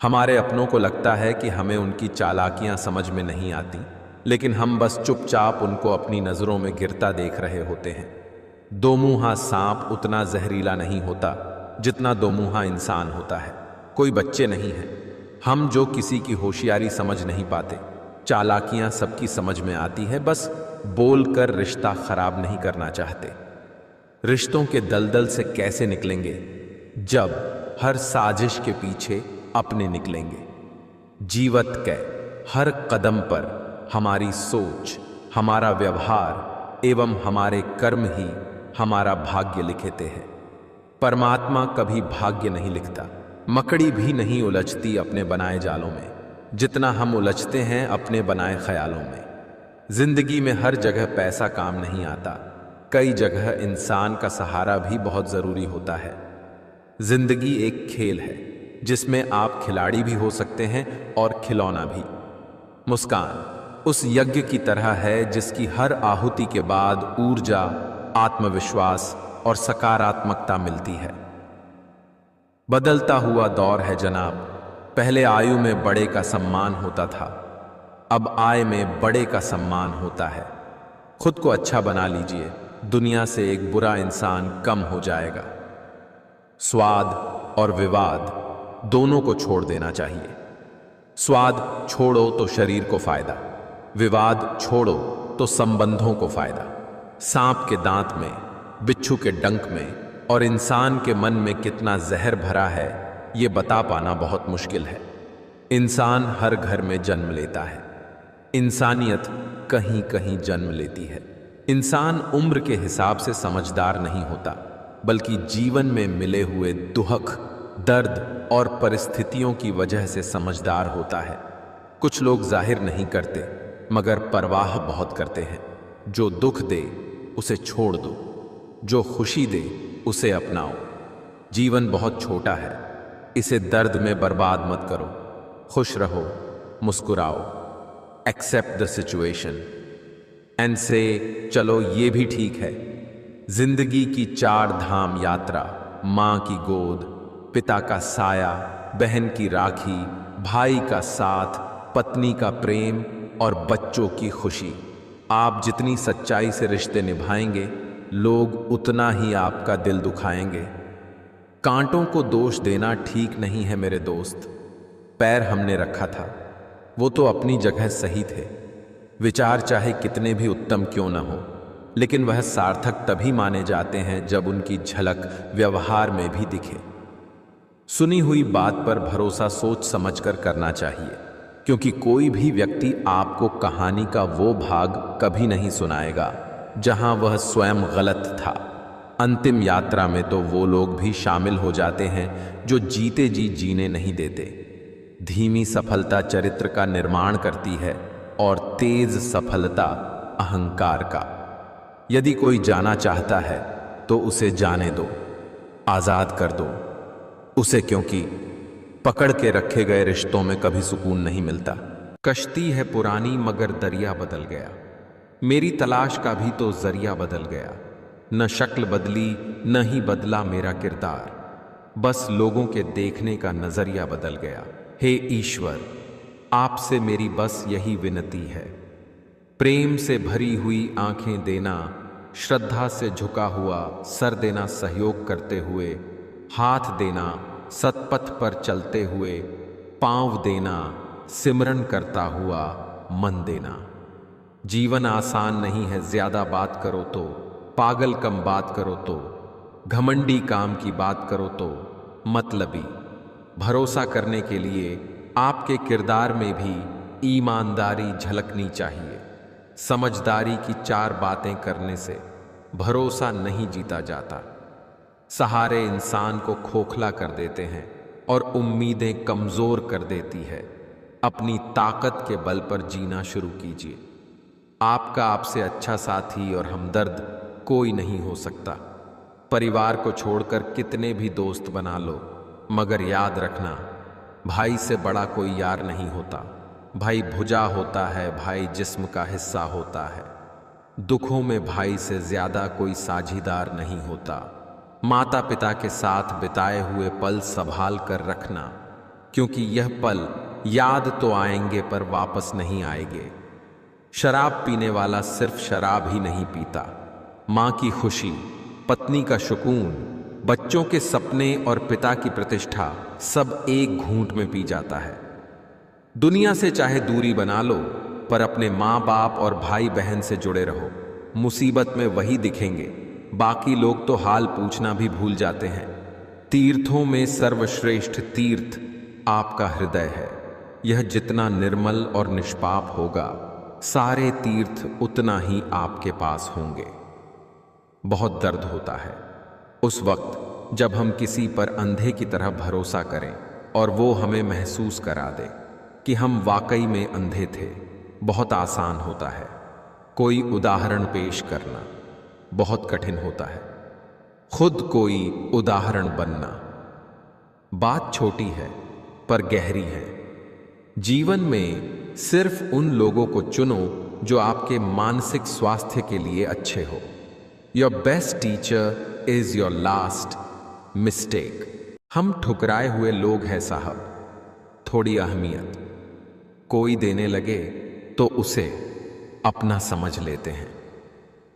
हमारे अपनों को लगता है कि हमें उनकी चालाकियां समझ में नहीं आती, लेकिन हम बस चुपचाप उनको अपनी नज़रों में गिरता देख रहे होते हैं। दो मुंहा सांप उतना जहरीला नहीं होता जितना दो मुंहा इंसान होता है। कोई बच्चे नहीं हैं हम जो किसी की होशियारी समझ नहीं पाते। चालाकियां सबकी समझ में आती है, बस बोलकर रिश्ता खराब नहीं करना चाहते। रिश्तों के दलदल से कैसे निकलेंगे? जब हर साजिश के पीछे अपने निकलेंगे। जीवत के हर कदम पर हमारी सोच, हमारा व्यवहार एवं हमारे कर्म ही हमारा भाग्य लिखते हैं। परमात्मा कभी भाग्य नहीं लिखता। मकड़ी भी नहीं उलझती अपने बनाए जालों में जितना हम उलझते हैं अपने बनाए ख्यालों में। जिंदगी में हर जगह पैसा काम नहीं आता, कई जगह इंसान का सहारा भी बहुत जरूरी होता है। जिंदगी एक खेल है जिसमें आप खिलाड़ी भी हो सकते हैं और खिलौना भी। मुस्कान उस यज्ञ की तरह है जिसकी हर आहुति के बाद ऊर्जा, आत्मविश्वास और सकारात्मकता मिलती है। बदलता हुआ दौर है जनाब। पहले आयु में बड़े का सम्मान होता था, अब आय में बड़े का सम्मान होता है। खुद को अच्छा बना लीजिए, दुनिया से एक बुरा इंसान कम हो जाएगा। स्वाद और विवाद दोनों को छोड़ देना चाहिए। स्वाद छोड़ो तो शरीर को फायदा, विवाद छोड़ो तो संबंधों को फायदा। सांप के दांत में, बिच्छू के डंक में और इंसान के मन में कितना जहर भरा है, ये बता पाना बहुत मुश्किल है। इंसान हर घर में जन्म लेता है, इंसानियत कहीं कहीं जन्म लेती है। इंसान उम्र के हिसाब से समझदार नहीं होता, बल्कि जीवन में मिले हुए दुख, दर्द और परिस्थितियों की वजह से समझदार होता है। कुछ लोग जाहिर नहीं करते मगर परवाह बहुत करते हैं। जो दुख दे उसे छोड़ दो, जो खुशी दे उसे अपनाओ। जीवन बहुत छोटा है, इसे दर्द में बर्बाद मत करो। खुश रहो, मुस्कुराओ, एक्सेप्ट द सिचुएशन एंड से चलो ये भी ठीक है। जिंदगी की 4 धाम यात्रा, माँ की गोद, पिता का साया, बहन की राखी, भाई का साथ, पत्नी का प्रेम और बच्चों की खुशी। आप जितनी सच्चाई से रिश्ते निभाएंगे, लोग उतना ही आपका दिल दुखाएंगे। कांटों को दोष देना ठीक नहीं है मेरे दोस्त। पैर हमने रखा था, वो तो अपनी जगह सही थे। विचार चाहे कितने भी उत्तम क्यों न हो, लेकिन वह सार्थक तभी माने जाते हैं जब उनकी झलक व्यवहार में भी दिखे। सुनी हुई बात पर भरोसा सोच समझकर करना चाहिए, क्योंकि कोई भी व्यक्ति आपको कहानी का वो भाग कभी नहीं सुनाएगा जहां वह स्वयं गलत था। अंतिम यात्रा में तो वो लोग भी शामिल हो जाते हैं जो जीते जी जीने नहीं देते। धीमी सफलता चरित्र का निर्माण करती है और तेज सफलता अहंकार का। यदि कोई जाना चाहता है तो उसे जाने दो, आजाद कर दो उसे, क्योंकि पकड़ के रखे गए रिश्तों में कभी सुकून नहीं मिलता। कश्ती है पुरानी मगर दरिया बदल गया, मेरी तलाश का भी तो जरिया बदल गया। न शक्ल बदली न ही बदला मेरा किरदार, बस लोगों के देखने का नजरिया बदल गया। हे ईश्वर, आपसे मेरी बस यही विनती है, प्रेम से भरी हुई आंखें देना, श्रद्धा से झुका हुआ सर देना, सहयोग करते हुए हाथ देना, सतपथ पर चलते हुए पांव देना, सिमरन करता हुआ मन देना। जीवन आसान नहीं है, ज्यादा बात करो तो, पागल कम बात करो तो, घमंडी काम की बात करो तो मतलबी। भरोसा करने के लिए आपके किरदार में भी ईमानदारी झलकनी चाहिए। समझदारी की 4 बातें करने से भरोसा नहीं जीता जाता। सहारे इंसान को खोखला कर देते हैं और उम्मीदें कमजोर कर देती है। अपनी ताकत के बल पर जीना शुरू कीजिए। आपका आपसे अच्छा साथी और हमदर्द कोई नहीं हो सकता। परिवार को छोड़कर कितने भी दोस्त बना लो, मगर याद रखना, भाई से बड़ा कोई यार नहीं होता। भाई भुजा होता है, भाई जिस्म का हिस्सा होता है। दुखों में भाई से ज्यादा कोई साझीदार नहीं होता। माता पिता के साथ बिताए हुए पल संभाल कर रखना, क्योंकि यह पल याद तो आएंगे पर वापस नहीं आएंगे। शराब पीने वाला सिर्फ शराब ही नहीं पीता, माँ की खुशी, पत्नी का सुकून, बच्चों के सपने और पिता की प्रतिष्ठा सब एक घूंट में पी जाता है। दुनिया से चाहे दूरी बना लो, पर अपने माँ बाप और भाई बहन से जुड़े रहो। मुसीबत में वही दिखेंगे, बाकी लोग तो हाल पूछना भी भूल जाते हैं। तीर्थों में सर्वश्रेष्ठ तीर्थ आपका हृदय है। यह जितना निर्मल और निष्पाप होगा, सारे तीर्थ उतना ही आपके पास होंगे। बहुत दर्द होता है उस वक्त जब हम किसी पर अंधे की तरह भरोसा करें और वो हमें महसूस करा दे कि हम वाकई में अंधे थे। बहुत आसान होता है कोई उदाहरण पेश करना, बहुत कठिन होता है खुद कोई उदाहरण बनना। बात छोटी है पर गहरी है। जीवन में सिर्फ उन लोगों को चुनो जो आपके मानसिक स्वास्थ्य के लिए अच्छे हो। Your best teacher is your last mistake. हम ठुकराए हुए लोग हैं साहब। थोड़ी अहमियत कोई देने लगे तो उसे अपना समझ लेते हैं।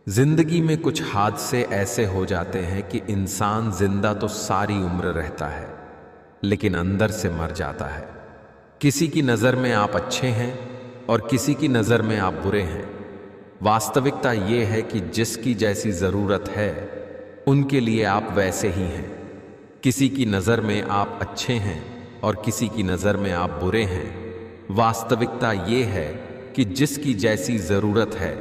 जिंदगी में कुछ हादसे ऐसे हो जाते हैं कि इंसान जिंदा तो सारी उम्र रहता है, लेकिन अंदर से मर जाता है। किसी की नज़र में आप अच्छे हैं और किसी की नज़र में आप बुरे हैं। वास्तविकता ये है कि जिसकी जैसी ज़रूरत है उनके लिए आप वैसे ही हैं। किसी की नज़र में आप अच्छे हैं और किसी की नज़र में आप बुरे हैं। वास्तविकता ये है कि जिसकी जैसी ज़रूरत है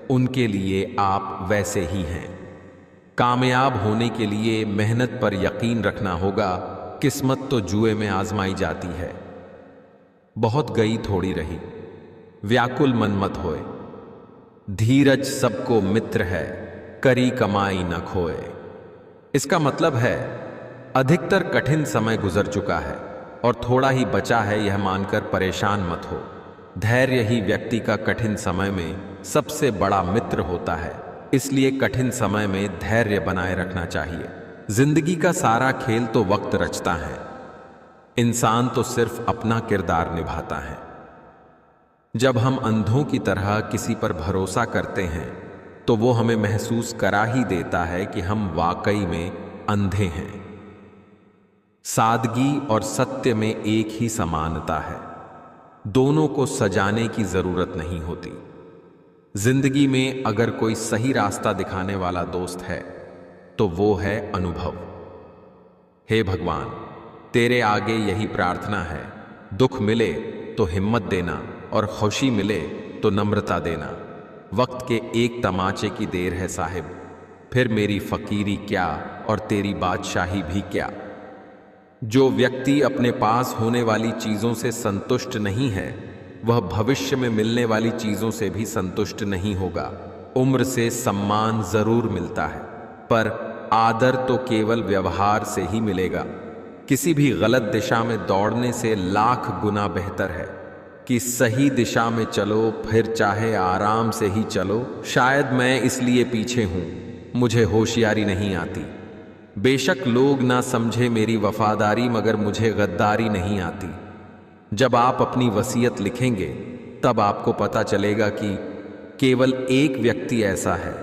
उनके लिए आप वैसे ही हैं। कामयाब होने के लिए मेहनत पर यकीन रखना होगा। किस्मत तो जुए में आजमाई जाती है। बहुत गई थोड़ी रही, व्याकुल मन मत होए। धीरज सबको मित्र है, करी कमाई न खोए। इसका मतलब है अधिकतर कठिन समय गुजर चुका है और थोड़ा ही बचा है, यह मानकर परेशान मत हो। धैर्य ही व्यक्ति का कठिन समय में सबसे बड़ा मित्र होता है, इसलिए कठिन समय में धैर्य बनाए रखना चाहिए। जिंदगी का सारा खेल तो वक्त रचता है, इंसान तो सिर्फ अपना किरदार निभाता है। जब हम अंधों की तरह किसी पर भरोसा करते हैं तो वो हमें महसूस करा ही देता है कि हम वाकई में अंधे हैं। सादगी और सत्य में एक ही समानता है, दोनों को सजाने की जरूरत नहीं होती। जिंदगी में अगर कोई सही रास्ता दिखाने वाला दोस्त है तो वो है अनुभव। हे भगवान, तेरे आगे यही प्रार्थना है, दुख मिले तो हिम्मत देना और खुशी मिले तो नम्रता देना। वक्त के एक तमाचे की देर है साहिब, फिर मेरी फकीरी क्या और तेरी बादशाही भी क्या। जो व्यक्ति अपने पास होने वाली चीजों से संतुष्ट नहीं है, वह भविष्य में मिलने वाली चीजों से भी संतुष्ट नहीं होगा। उम्र से सम्मान जरूर मिलता है, पर आदर तो केवल व्यवहार से ही मिलेगा। किसी भी गलत दिशा में दौड़ने से लाख गुना बेहतर है कि सही दिशा में चलो, फिर चाहे आराम से ही चलो। शायद मैं इसलिए पीछे हूं, मुझे होशियारी नहीं आती। बेशक लोग ना समझे मेरी वफादारी, मगर मुझे गद्दारी नहीं आती। जब आप अपनी वसीयत लिखेंगे तब आपको पता चलेगा कि केवल एक व्यक्ति ऐसा है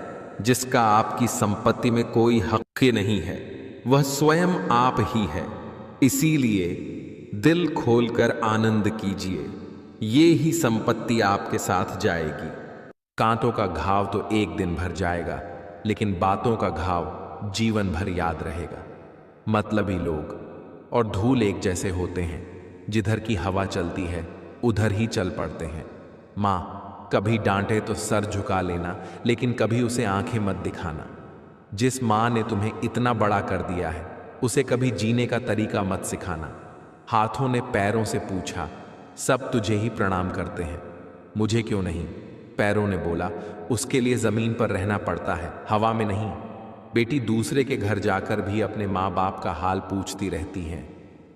जिसका आपकी संपत्ति में कोई हक नहीं है, वह स्वयं आप ही है। इसीलिए दिल खोलकर आनंद कीजिए, ये ही संपत्ति आपके साथ जाएगी। कांटों का घाव तो एक दिन भर जाएगा, लेकिन बातों का घाव जीवन भर याद रहेगा। मतलबी लोग और धूल एक जैसे होते हैं, जिधर की हवा चलती है उधर ही चल पड़ते हैं। माँ कभी डांटे तो सर झुका लेना, लेकिन कभी उसे आंखें मत दिखाना। जिस माँ ने तुम्हें इतना बड़ा कर दिया है, उसे कभी जीने का तरीका मत सिखाना। हाथों ने पैरों से पूछा, सब तुझे ही प्रणाम करते हैं, मुझे क्यों नहीं? पैरों ने बोला, उसके लिए जमीन पर रहना पड़ता है, हवा में नहीं। बेटी दूसरे के घर जाकर भी अपने माँ बाप का हाल पूछती रहती हैं,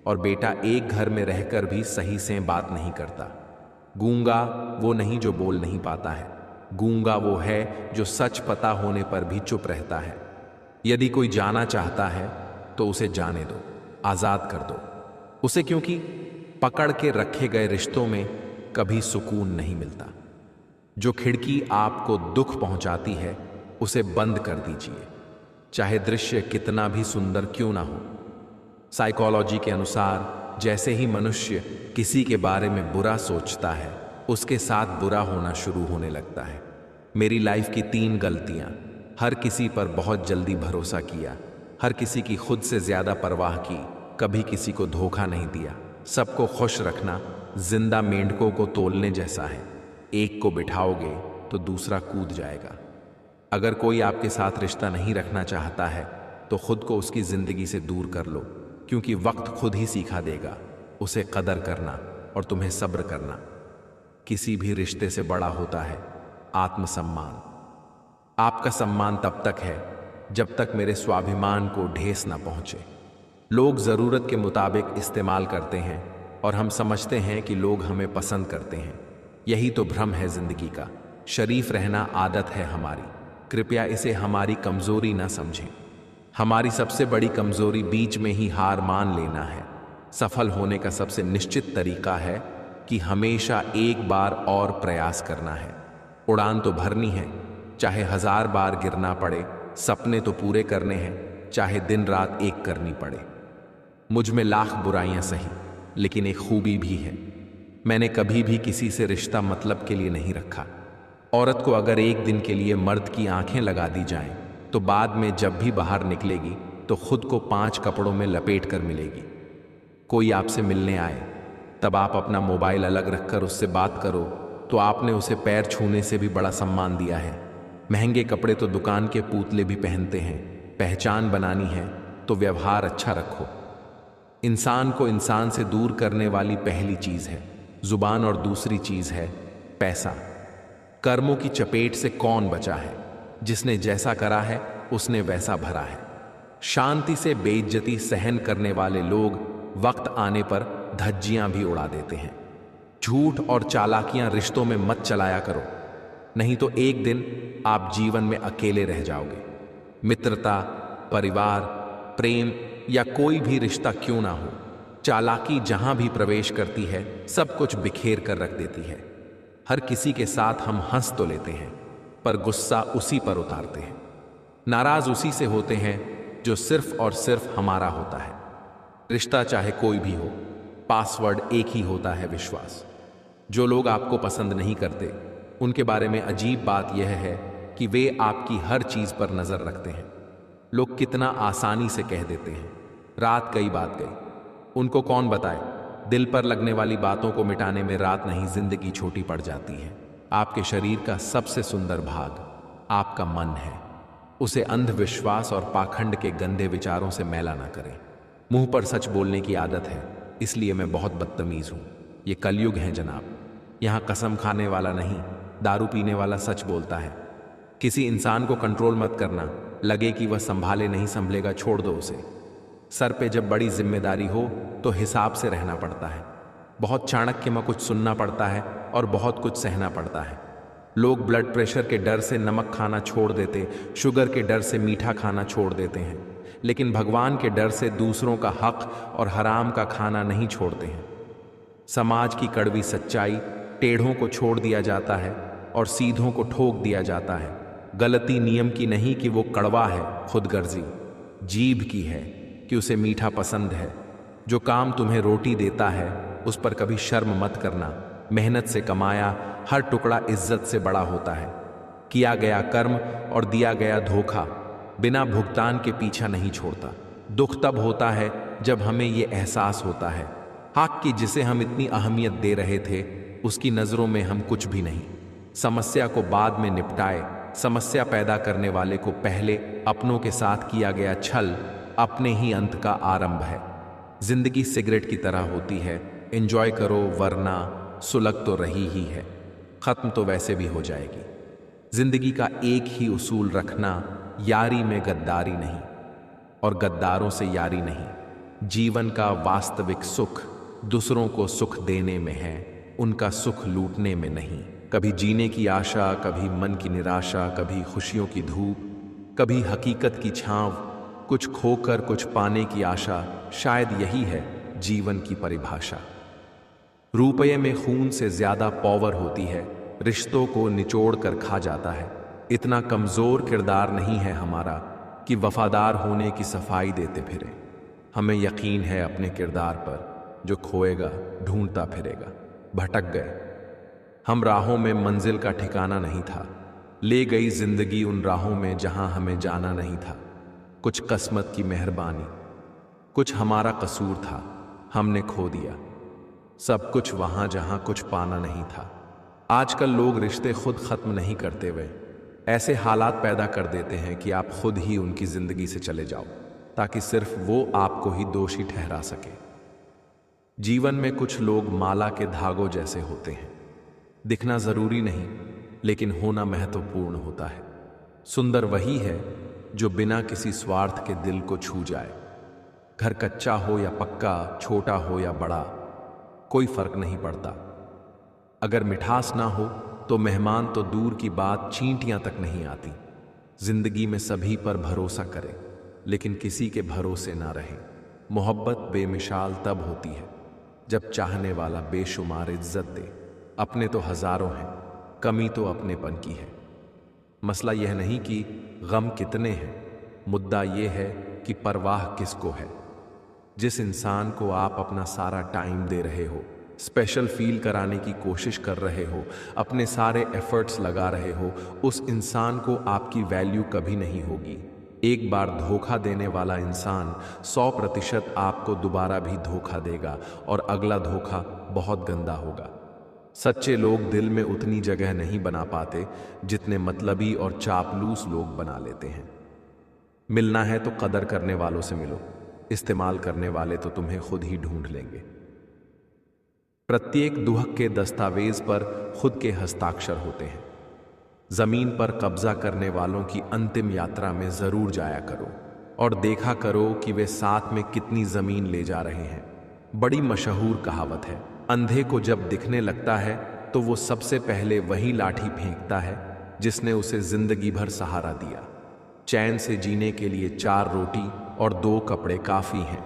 और बेटा एक घर में रहकर भी सही से बात नहीं करता। गूंगा वो नहीं जो बोल नहीं पाता है, गूंगा वो है जो सच पता होने पर भी चुप रहता है। यदि कोई जाना चाहता है तो उसे जाने दो, आजाद कर दो उसे, क्योंकि पकड़ के रखे गए रिश्तों में कभी सुकून नहीं मिलता। जो खिड़की आपको दुख पहुंचाती है उसे बंद कर दीजिए, चाहे दृश्य कितना भी सुंदर क्यों ना हो। साइकोलॉजी के अनुसार जैसे ही मनुष्य किसी के बारे में बुरा सोचता है, उसके साथ बुरा होना शुरू होने लगता है। मेरी लाइफ की 3 गलतियां: हर किसी पर बहुत जल्दी भरोसा किया, हर किसी की खुद से ज्यादा परवाह की, कभी किसी को धोखा नहीं दिया। सबको खुश रखना जिंदा मेंढकों को तोलने जैसा है, एक को बिठाओगे तो दूसरा कूद जाएगा। अगर कोई आपके साथ रिश्ता नहीं रखना चाहता है तो खुद को उसकी जिंदगी से दूर कर लो, क्योंकि वक्त खुद ही सिखा देगा उसे कदर करना और तुम्हें सब्र करना। किसी भी रिश्ते से बड़ा होता है आत्मसम्मान। आपका सम्मान तब तक है जब तक मेरे स्वाभिमान को ठेस ना पहुंचे। लोग जरूरत के मुताबिक इस्तेमाल करते हैं और हम समझते हैं कि लोग हमें पसंद करते हैं। यही तो भ्रम है जिंदगी का। शरीफ रहना आदत है हमारी, कृपया इसे हमारी कमजोरी ना समझें। हमारी सबसे बड़ी कमजोरी बीच में ही हार मान लेना है। सफल होने का सबसे निश्चित तरीका है कि हमेशा एक बार और प्रयास करना है। उड़ान तो भरनी है, चाहे 1000 बार गिरना पड़े। सपने तो पूरे करने हैं, चाहे दिन रात एक करनी पड़े। मुझ में लाख बुराइयां सही, लेकिन एक खूबी भी है। मैंने कभी भी किसी से रिश्ता मतलब के लिए नहीं रखा। औरत को अगर एक दिन के लिए मर्द की आंखें लगा दी जाएं, तो बाद में जब भी बाहर निकलेगी तो खुद को 5 कपड़ों में लपेट कर मिलेगी। कोई आपसे मिलने आए, तब आप अपना मोबाइल अलग रखकर उससे बात करो तो आपने उसे पैर छूने से भी बड़ा सम्मान दिया है। महंगे कपड़े तो दुकान के पुतले भी पहनते हैं। पहचान बनानी है तो व्यवहार अच्छा रखो। इंसान को इंसान से दूर करने वाली पहली चीज है जुबान और दूसरी चीज है पैसा। कर्मों की चपेट से कौन बचा है? जिसने जैसा करा है उसने वैसा भरा है। शांति से बेइज्जती सहन करने वाले लोग वक्त आने पर धज्जियां भी उड़ा देते हैं। झूठ और चालाकियां रिश्तों में मत चलाया करो, नहीं तो एक दिन आप जीवन में अकेले रह जाओगे। मित्रता, परिवार, प्रेम या कोई भी रिश्ता क्यों ना हो, चालाकी जहां भी प्रवेश करती है सब कुछ बिखेर कर रख देती है। हर किसी के साथ हम हंस तो लेते हैं, पर गुस्सा उसी पर उतारते हैं। नाराज उसी से होते हैं जो सिर्फ और सिर्फ हमारा होता है। रिश्ता चाहे कोई भी हो, पासवर्ड एक ही होता है, विश्वास। जो लोग आपको पसंद नहीं करते उनके बारे में अजीब बात यह है कि वे आपकी हर चीज पर नजर रखते हैं। लोग कितना आसानी से कह देते हैं, रात गई बात गई। उनको कौन बताए, दिल पर लगने वाली बातों को मिटाने में रात नहीं जिंदगी छोटी पड़ जाती है। आपके शरीर का सबसे सुंदर भाग आपका मन है। उसे अंधविश्वास और पाखंड के गंदे विचारों से मैला ना करें। मुंह पर सच बोलने की आदत है, इसलिए मैं बहुत बदतमीज हूं। ये कलयुग है जनाब। यहां कसम खाने वाला नहीं, दारू पीने वाला सच बोलता है। किसी इंसान को कंट्रोल मत करना, लगे कि वह संभाले नहीं संभलेगा, छोड़ दो उसे। सर पे जब बड़ी जिम्मेदारी हो तो हिसाब से रहना पड़ता है। बहुत चाणक्य में कुछ सुनना पड़ता है और बहुत कुछ सहना पड़ता है। लोग ब्लड प्रेशर के डर से नमक खाना छोड़ देते, शुगर के डर से मीठा खाना छोड़ देते हैं, लेकिन भगवान के डर से दूसरों का हक और हराम का खाना नहीं छोड़ते हैं। समाज की कड़वी सच्चाई, टेढ़ों को छोड़ दिया जाता है और सीधों को ठोक दिया जाता है। गलती नियम की नहीं कि वो कड़वा है, खुदगर्जी जीभ की है कि उसे मीठा पसंद है। जो काम तुम्हें रोटी देता है उस पर कभी शर्म मत करना। मेहनत से कमाया हर टुकड़ा इज्जत से बड़ा होता है। किया गया कर्म और दिया गया धोखा बिना भुगतान के पीछा नहीं छोड़ता। दुख तब होता है जब हमें ये एहसास होता है हक की जिसे हम इतनी अहमियत दे रहे थे उसकी नजरों में हम कुछ भी नहीं। समस्या को बाद में निपटाए, समस्या पैदा करने वाले को पहले अपनों के साथ किया गया छल अपने ही अंत का आरंभ है। जिंदगी सिगरेट की तरह होती है, एंजॉय करो वरना सुलग तो रही ही है, खत्म तो वैसे भी हो जाएगी। जिंदगी का एक ही उसूल रखना, यारी में गद्दारी नहीं और गद्दारों से यारी नहीं। जीवन का वास्तविक सुख दूसरों को सुख देने में है, उनका सुख लूटने में नहीं। कभी जीने की आशा, कभी मन की निराशा, कभी खुशियों की धूप, कभी हकीकत की छांव, कुछ खोकर कुछ पाने की आशा। शायद यही है जीवन की परिभाषा। रुपये में खून से ज्यादा पावर होती है, रिश्तों को निचोड़ कर खा जाता है। इतना कमजोर किरदार नहीं है हमारा कि वफादार होने की सफाई देते फिरे। हमें यकीन है अपने किरदार पर, जो खोएगा ढूंढता फिरेगा। भटक गए हम राहों में, मंजिल का ठिकाना नहीं था। ले गई जिंदगी उन राहों में जहां हमें जाना नहीं था। कुछ किस्मत की मेहरबानी, कुछ हमारा कसूर था, हमने खो दिया सब कुछ वहां जहां कुछ पाना नहीं था। आजकल लोग रिश्ते खुद खत्म नहीं करते, वे ऐसे हालात पैदा कर देते हैं कि आप खुद ही उनकी जिंदगी से चले जाओ, ताकि सिर्फ वो आपको ही दोषी ठहरा सके। जीवन में कुछ लोग माला के धागों जैसे होते हैं। दिखना जरूरी नहीं, लेकिन होना महत्वपूर्ण होता है। सुंदर वही है जो बिना किसी स्वार्थ के दिल को छू जाए। घर कच्चा हो या पक्का, छोटा हो या बड़ा, कोई फर्क नहीं पड़ता। अगर मिठास ना हो तो मेहमान तो दूर की बात, चींटियां तक नहीं आती। जिंदगी में सभी पर भरोसा करें, लेकिन किसी के भरोसे ना रहें। मोहब्बत बेमिसाल तब होती है जब चाहने वाला बेशुमार इज्जत दे। अपने तो हजारों हैं, कमी तो अपनेपन की है। मसला यह नहीं कि गम कितने हैं, मुद्दा यह है कि परवाह किसको है। जिस इंसान को आप अपना सारा टाइम दे रहे हो, स्पेशल फील कराने की कोशिश कर रहे हो, अपने सारे एफर्ट्स लगा रहे हो, उस इंसान को आपकी वैल्यू कभी नहीं होगी। एक बार धोखा देने वाला इंसान 100% आपको दोबारा भी धोखा देगा, और अगला धोखा बहुत गंदा होगा। सच्चे लोग दिल में उतनी जगह नहीं बना पाते जितने मतलबी और चापलूस लोग बना लेते हैं। मिलना है तो कदर करने वालों से मिलो, इस्तेमाल करने वाले तो तुम्हें खुद ही ढूंढ लेंगे। प्रत्येक दुहक के दस्तावेज पर खुद के हस्ताक्षर होते हैं। जमीन पर कब्जा करने वालों की अंतिम यात्रा में जरूर जाया करो और देखा करो कि वे साथ में कितनी जमीन ले जा रहे हैं। बड़ी मशहूर कहावत है, अंधे को जब दिखने लगता है तो वो सबसे पहले वही लाठी फेंकता है जिसने उसे जिंदगी भर सहारा दिया। चैन से जीने के लिए 4 रोटी और 2 कपड़े काफी हैं,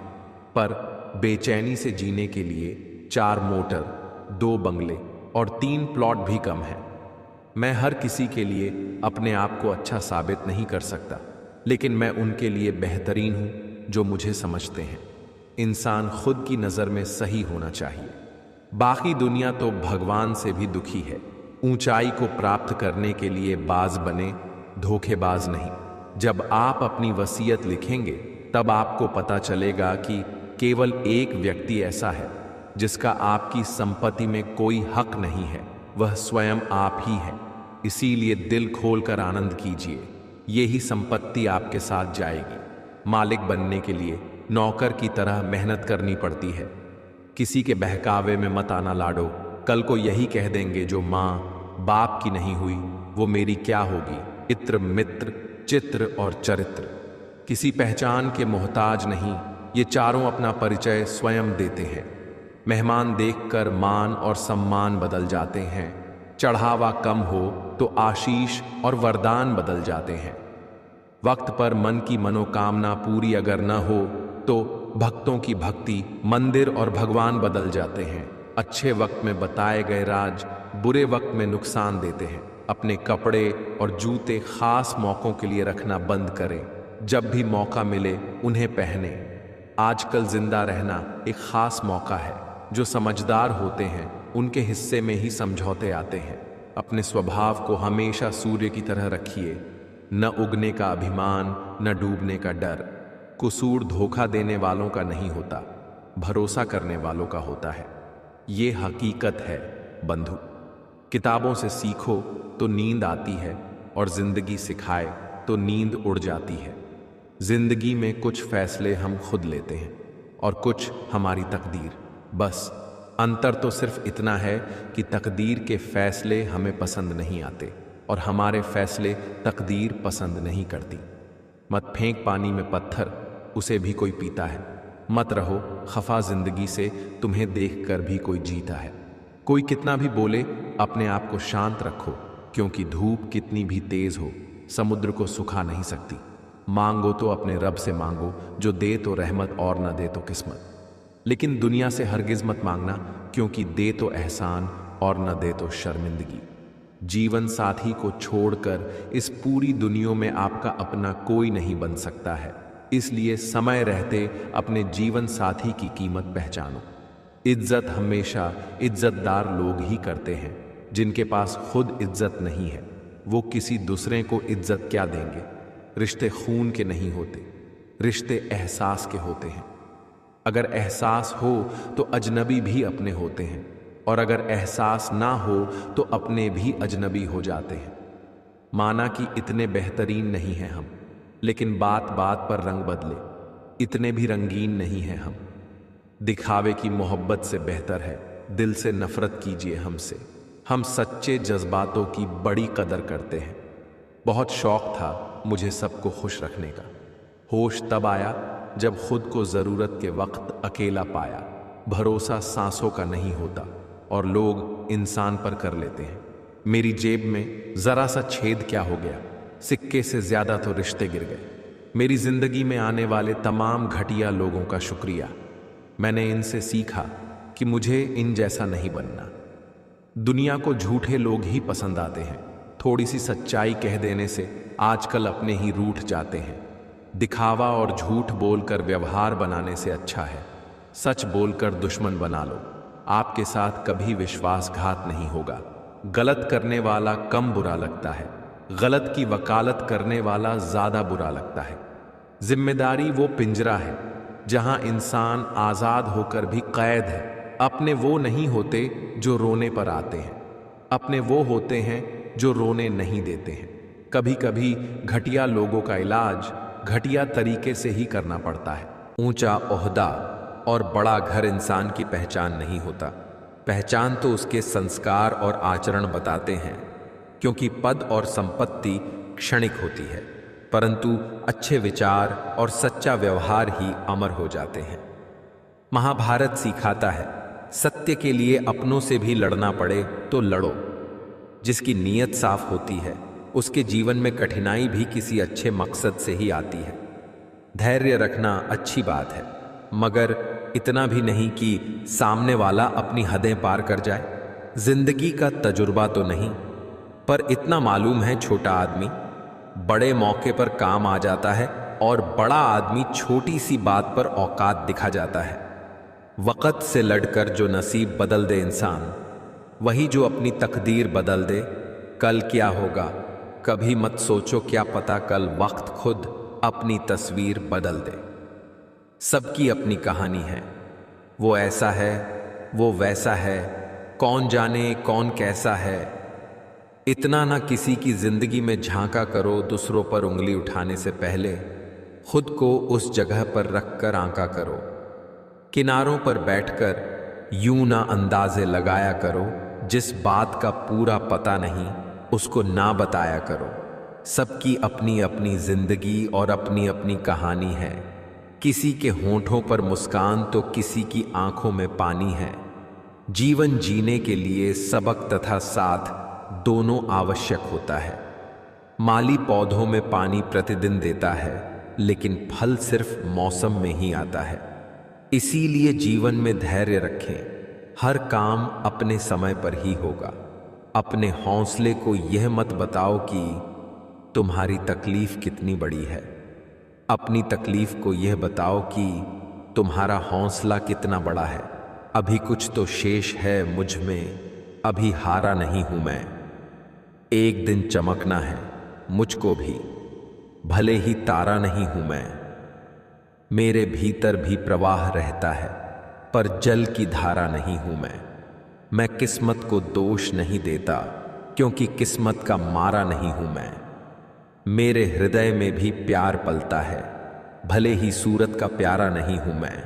पर बेचैनी से जीने के लिए 4 मोटर, 2 बंगले और 3 प्लॉट भी कम है। मैं हर किसी के लिए अपने आप को अच्छा साबित नहीं कर सकता, लेकिन मैं उनके लिए बेहतरीन हूं जो मुझे समझते हैं। इंसान खुद की नजर में सही होना चाहिए। बाकी दुनिया तो भगवान से भी दुखी है। ऊंचाई को प्राप्त करने के लिए बाज बने, धोखेबाज नहीं। जब आप अपनी वसीयत लिखेंगे तब आपको पता चलेगा कि केवल एक व्यक्ति ऐसा है जिसका आपकी संपत्ति में कोई हक नहीं है, वह स्वयं आप ही हैं। इसीलिए दिल खोलकर आनंद कीजिए, यही संपत्ति आपके साथ जाएगी। मालिक बनने के लिए नौकर की तरह मेहनत करनी पड़ती है। किसी के बहकावे में मत आना लाडो, कल को यही कह देंगे जो माँ बाप की नहीं हुई वो मेरी क्या होगी। इत्र, मित्र, चित्र और चरित्र किसी पहचान के मोहताज नहीं, ये चारों अपना परिचय स्वयं देते हैं। मेहमान देखकर मान और सम्मान बदल जाते हैं। चढ़ावा कम हो तो आशीष और वरदान बदल जाते हैं। वक्त पर मन की मनोकामना पूरी अगर न हो तो भक्तों की भक्ति, मंदिर और भगवान बदल जाते हैं। अच्छे वक्त में बताए गए राज बुरे वक्त में नुकसान देते हैं। अपने कपड़े और जूते खास मौकों के लिए रखना बंद करें। जब भी मौका मिले उन्हें पहने। आजकल जिंदा रहना एक खास मौका है। जो समझदार होते हैं उनके हिस्से में ही समझौते आते हैं। अपने स्वभाव को हमेशा सूर्य की तरह रखिए, न उगने का अभिमान, न डूबने का डर। कसूर धोखा देने वालों का नहीं होता, भरोसा करने वालों का होता है। ये हकीकत है बंधु। किताबों से सीखो तो नींद आती है, और जिंदगी सिखाए तो नींद उड़ जाती है। जिंदगी में कुछ फैसले हम खुद लेते हैं और कुछ हमारी तकदीर। बस अंतर तो सिर्फ इतना है कि तकदीर के फैसले हमें पसंद नहीं आते और हमारे फैसले तकदीर पसंद नहीं करती। मत फेंक पानी में पत्थर, उसे भी कोई पीता है। मत रहो खफा जिंदगी से, तुम्हें देखकर भी कोई जीता है। कोई कितना भी बोले, अपने आप को शांत रखो, क्योंकि धूप कितनी भी तेज हो समुद्र को सुखा नहीं सकती। मांगो तो अपने रब से मांगो, जो दे तो रहमत और न दे तो किस्मत। लेकिन दुनिया से हरगिज मत मांगना, क्योंकि दे तो एहसान और न दे तो शर्मिंदगी। जीवन साथी को छोड़कर इस पूरी दुनिया में आपका अपना कोई नहीं बन सकता है। इसलिए समय रहते अपने जीवन साथी की कीमत पहचानो। इज्जत हमेशा इज्जतदार लोग ही करते हैं। जिनके पास खुद इज्जत नहीं है वो किसी दूसरे को इज्जत क्या देंगे। रिश्ते खून के नहीं होते, रिश्ते एहसास के होते हैं। अगर एहसास हो तो अजनबी भी अपने होते हैं, और अगर एहसास ना हो तो अपने भी अजनबी हो जाते हैं। माना कि इतने बेहतरीन नहीं हैं हम, लेकिन बात बात पर रंग बदले इतने भी रंगीन नहीं हैं हम। दिखावे की मोहब्बत से बेहतर है दिल से नफरत कीजिए हमसे। हम सच्चे जज्बातों की बड़ी कदर करते हैं। बहुत शौक था मुझे सबको खुश रखने का। होश तब आया जब खुद को ज़रूरत के वक्त अकेला पाया। भरोसा सांसों का नहीं होता और लोग इंसान पर कर लेते हैं। मेरी जेब में ज़रा सा छेद क्या हो गया, सिक्के से ज़्यादा तो रिश्ते गिर गए। मेरी ज़िंदगी में आने वाले तमाम घटिया लोगों का शुक्रिया। मैंने इनसे सीखा कि मुझे इन जैसा नहीं बनना। दुनिया को झूठे लोग ही पसंद आते हैं। थोड़ी सी सच्चाई कह देने से आजकल अपने ही रूठ जाते हैं। दिखावा और झूठ बोलकर व्यवहार बनाने से अच्छा है सच बोलकर दुश्मन बना लो। आपके साथ कभी विश्वासघात नहीं होगा। गलत करने वाला कम बुरा लगता है, गलत की वकालत करने वाला ज़्यादा बुरा लगता है। जिम्मेदारी वो पिंजरा है जहां इंसान आज़ाद होकर भी कैद है। अपने वो नहीं होते जो रोने पर आते हैं, अपने वो होते हैं जो रोने नहीं देते हैं। कभी कभी घटिया लोगों का इलाज घटिया तरीके से ही करना पड़ता है। ऊंचा ओहदा और बड़ा घर इंसान की पहचान नहीं होता। पहचान तो उसके संस्कार और आचरण बताते हैं, क्योंकि पद और संपत्ति क्षणिक होती है, परंतु अच्छे विचार और सच्चा व्यवहार ही अमर हो जाते हैं। महाभारत सिखाता है सत्य के लिए अपनों से भी लड़ना पड़े तो लड़ो। जिसकी नीयत साफ होती है उसके जीवन में कठिनाई भी किसी अच्छे मकसद से ही आती है। धैर्य रखना अच्छी बात है, मगर इतना भी नहीं कि सामने वाला अपनी हदें पार कर जाए। जिंदगी का तजुर्बा तो नहीं, पर इतना मालूम है छोटा आदमी बड़े मौके पर काम आ जाता है और बड़ा आदमी छोटी सी बात पर औकात दिखा जाता है। वक़्त से लड़कर जो नसीब बदल दे इंसान, वही जो अपनी तकदीर बदल दे। कल क्या होगा कभी मत सोचो, क्या पता कल वक्त खुद अपनी तस्वीर बदल दे। सबकी अपनी कहानी है, वो ऐसा है वो वैसा है, कौन जाने कौन कैसा है। इतना ना किसी की जिंदगी में झांका करो, दूसरों पर उंगली उठाने से पहले खुद को उस जगह पर रखकर आंका करो। किनारों पर बैठकर यूं ना अंदाजे लगाया करो, जिस बात का पूरा पता नहीं उसको ना बताया करो। सबकी अपनी अपनी जिंदगी और अपनी अपनी कहानी है। किसी के होंठों पर मुस्कान तो किसी की आंखों में पानी है। जीवन जीने के लिए सबक तथा साथ दोनों आवश्यक होता है। माली पौधों में पानी प्रतिदिन देता है, लेकिन फल सिर्फ मौसम में ही आता है। इसीलिए जीवन में धैर्य रखें। हर काम अपने समय पर ही होगा। अपने हौसले को यह मत बताओ कि तुम्हारी तकलीफ कितनी बड़ी है। अपनी तकलीफ को यह बताओ कि तुम्हारा हौसला कितना बड़ा है। अभी कुछ तो शेष है मुझ में, अभी हारा नहीं हूं मैं। एक दिन चमकना है मुझको भी, भले ही तारा नहीं हूं मैं। मेरे भीतर भी प्रवाह रहता है, पर जल की धारा नहीं हूं मैं। मैं किस्मत को दोष नहीं देता, क्योंकि किस्मत का मारा नहीं हूं मैं। मेरे हृदय में भी प्यार पलता है, भले ही सूरत का प्यारा नहीं हूं मैं।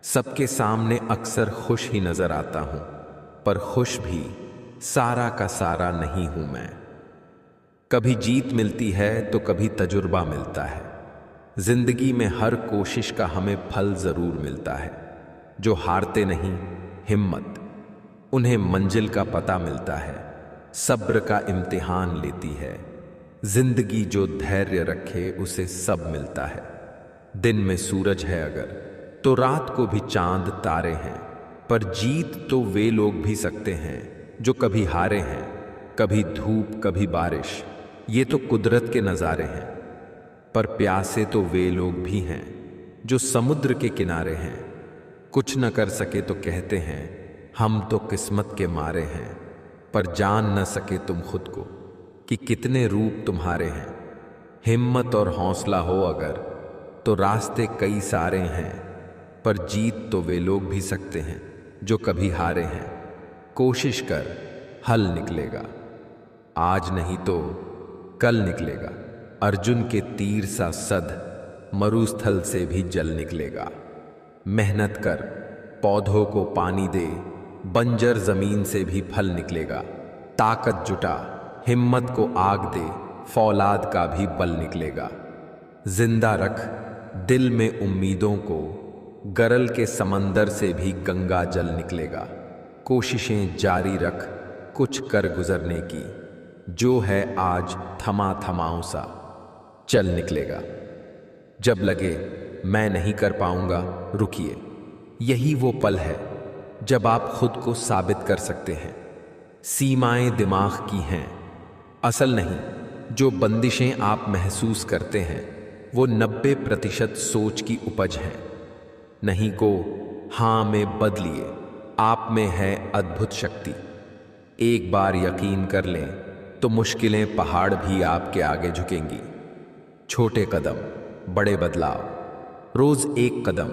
सबके सामने अक्सर खुश ही नजर आता हूं, पर खुश भी सारा का सारा नहीं हूं मैं। कभी जीत मिलती है तो कभी तजुर्बा मिलता है। जिंदगी में हर कोशिश का हमें फल जरूर मिलता है। जो हारते नहीं हिम्मत, उन्हें मंजिल का पता मिलता है। सब्र का इम्तिहान लेती है जिंदगी। जो धैर्य रखे उसे सब मिलता है। दिन में सूरज है अगर, तो रात को भी चांद तारे हैं, पर जीत तो वे लोग भी सकते हैं जो कभी हारे हैं, कभी धूप कभी बारिश, ये तो कुदरत के नज़ारे हैं। पर प्यासे तो वे लोग भी हैं जो समुद्र के किनारे हैं, कुछ न कर सके तो कहते हैं हम तो किस्मत के मारे हैं। पर जान न सके तुम खुद को कि कितने रूप तुम्हारे हैं। हिम्मत और हौसला हो अगर तो रास्ते कई सारे हैं, पर जीत तो वे लोग भी सकते हैं जो कभी हारे हैं। कोशिश कर, हल निकलेगा, आज नहीं तो कल निकलेगा। अर्जुन के तीर सा सद मरुस्थल से भी जल निकलेगा। मेहनत कर, पौधों को पानी दे, बंजर जमीन से भी फल निकलेगा। ताकत जुटा, हिम्मत को आग दे, फौलाद का भी बल निकलेगा। जिंदा रख दिल में उम्मीदों को, गरल के समंदर से भी गंगा जल निकलेगा। कोशिशें जारी रख कुछ कर गुजरने की, जो है आज थमा थमाऊं सा चल निकलेगा। जब लगे मैं नहीं कर पाऊंगा, रुकिए, यही वो पल है जब आप खुद को साबित कर सकते हैं। सीमाएं दिमाग की हैं, असल नहीं। जो बंदिशें आप महसूस करते हैं वो 90% सोच की उपज है। नहीं को हाँ में बदलिए, आप में है अद्भुत शक्ति। एक बार यकीन कर लें तो मुश्किलें पहाड़ भी आपके आगे झुकेंगी। छोटे कदम, बड़े बदलाव, रोज एक कदम,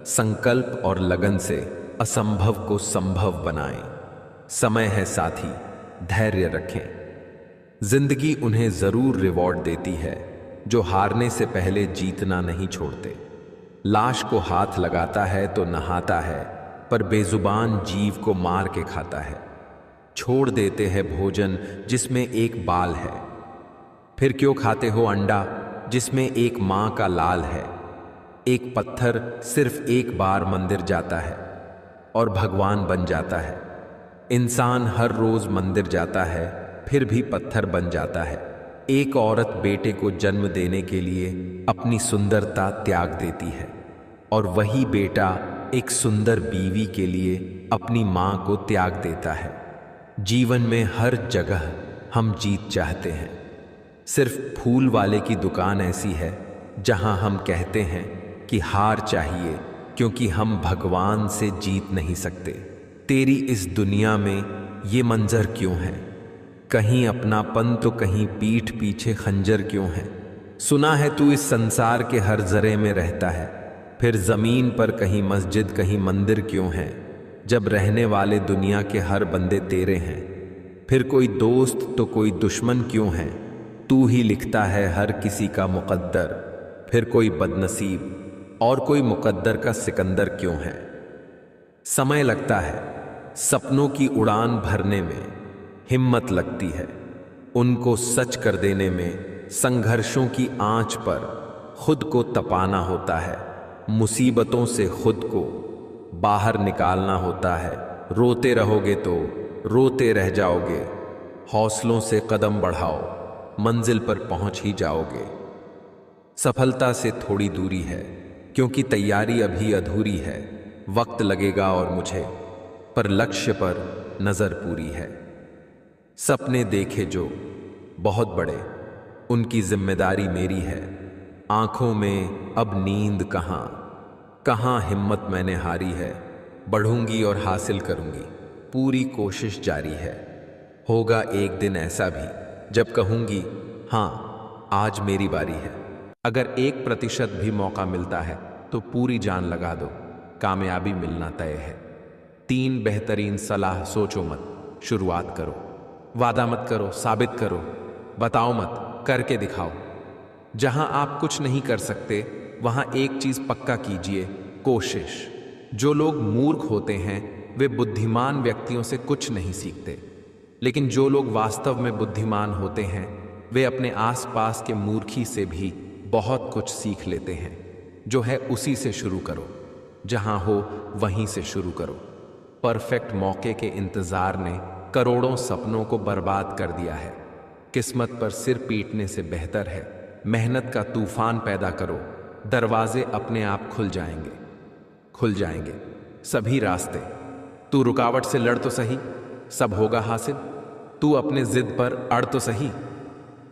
संकल्प और लगन से असंभव को संभव बनाएं। समय है साथी, धैर्य रखें। जिंदगी उन्हें जरूर रिवॉर्ड देती है जो हारने से पहले जीतना नहीं छोड़ते। लाश को हाथ लगाता है तो नहाता है, पर बेजुबान जीव को मार के खाता है। छोड़ देते हैं भोजन जिसमें एक बाल है, फिर क्यों खाते हो अंडा जिसमें एक मां का लाल है। एक पत्थर सिर्फ एक बार मंदिर जाता है और भगवान बन जाता है। इंसान हर रोज मंदिर जाता है फिर भी पत्थर बन जाता है। एक औरत बेटे को जन्म देने के लिए अपनी सुंदरता त्याग देती है, और वही बेटा एक सुंदर बीवी के लिए अपनी मां को त्याग देता है। जीवन में हर जगह हम जीत चाहते हैं। सिर्फ फूल वाले की दुकान ऐसी है जहां हम कहते हैं कि हार चाहिए, क्योंकि हम भगवान से जीत नहीं सकते। तेरी इस दुनिया में ये मंजर क्यों है? कहीं अपनापन तो कहीं पीठ पीछे खंजर क्यों है? सुना है तू इस संसार के हर जरे में रहता है, फिर जमीन पर कहीं मस्जिद कहीं मंदिर क्यों है? जब रहने वाले दुनिया के हर बंदे तेरे हैं, फिर कोई दोस्त तो कोई दुश्मन क्यों है? तू ही लिखता है हर किसी का मुकद्दर, फिर कोई बदनसीब और कोई मुकद्दर का सिकंदर क्यों है? समय लगता है सपनों की उड़ान भरने में, हिम्मत लगती है उनको सच कर देने में। संघर्षों की आंच पर खुद को तपाना होता है, मुसीबतों से खुद को बाहर निकालना होता है। रोते रहोगे तो रोते रह जाओगे, हौसलों से कदम बढ़ाओ, मंजिल पर पहुंच ही जाओगे। सफलता से थोड़ी दूरी है क्योंकि तैयारी अभी अधूरी है। वक्त लगेगा और मुझे, पर लक्ष्य पर नजर पूरी है। सपने देखे जो बहुत बड़े, उनकी जिम्मेदारी मेरी है। आंखों में अब नींद कहाँ, कहाँ हिम्मत मैंने हारी है। बढ़ूंगी और हासिल करूंगी, पूरी कोशिश जारी है। होगा एक दिन ऐसा भी जब कहूंगी हाँ आज मेरी बारी है। अगर 1% भी मौका मिलता है तो पूरी जान लगा दो, कामयाबी मिलना तय है। 3 बेहतरीन सलाह सोचो मत, शुरुआत करो। वादा मत करो, साबित करो। बताओ मत, करके दिखाओ। जहां आप कुछ नहीं कर सकते वहां एक चीज पक्का कीजिए, कोशिश। जो लोग मूर्ख होते हैं वे बुद्धिमान व्यक्तियों से कुछ नहीं सीखते, लेकिन जो लोग वास्तव में बुद्धिमान होते हैं वे अपने आसपास के मूर्खी से भी बहुत कुछ सीख लेते हैं। जो है उसी से शुरू करो, जहां हो वहीं से शुरू करो। परफेक्ट मौके के इंतजार ने करोड़ों सपनों को बर्बाद कर दिया है। किस्मत पर सिर पीटने से बेहतर है मेहनत का तूफान पैदा करो। दरवाजे अपने आप खुल जाएंगे, खुल जाएंगे सभी रास्ते। तू रुकावट से लड़ तो सही, सब होगा हासिल। तू अपने जिद पर अड़ तो सही।